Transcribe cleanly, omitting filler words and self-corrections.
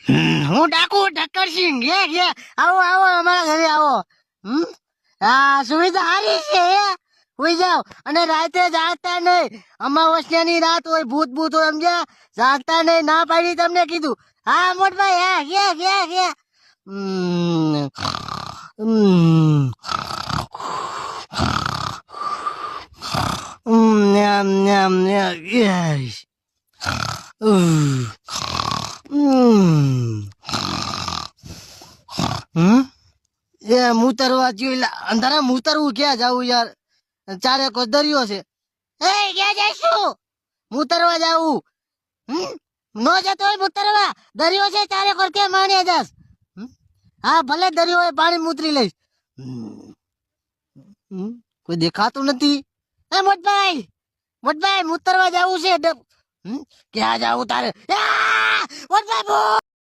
હું ડાકુ ઠક્કરસિંહ ઘે આવો આવો અમારા ઘરે આવો. હા સુવિધા સારી છે હોઈ જાવ અને રાતે જાગતા નહીં. અમાવસ્યાની રાત હોય ભૂત ભૂત હોય સમજ્યા. જાગતા નહીં ના પાડી તમને કીધું. હા મોટભાઈ હા ઘે. ન્યામ ન્યામ ન્યામ યસ. એ મુતરવા જ્યું અંધારા મુતરવું ક્યાં જાવું યાર. ચારે કોઈ દરિયો છે. એ ક્યાં જઈશું મુતરવા જાવું. નો જતો હોય મુતરવા દરિયો છે ચારે કોર કે માણે જાસ. હા ભલે દરિયો હોય પાણી મુતરી લઈશ. કોઈ દેખાતું નથી. એ મોટભાઈ મુતરવા જાવું છે. ક્યાં જાવું તારે મોટભાઈ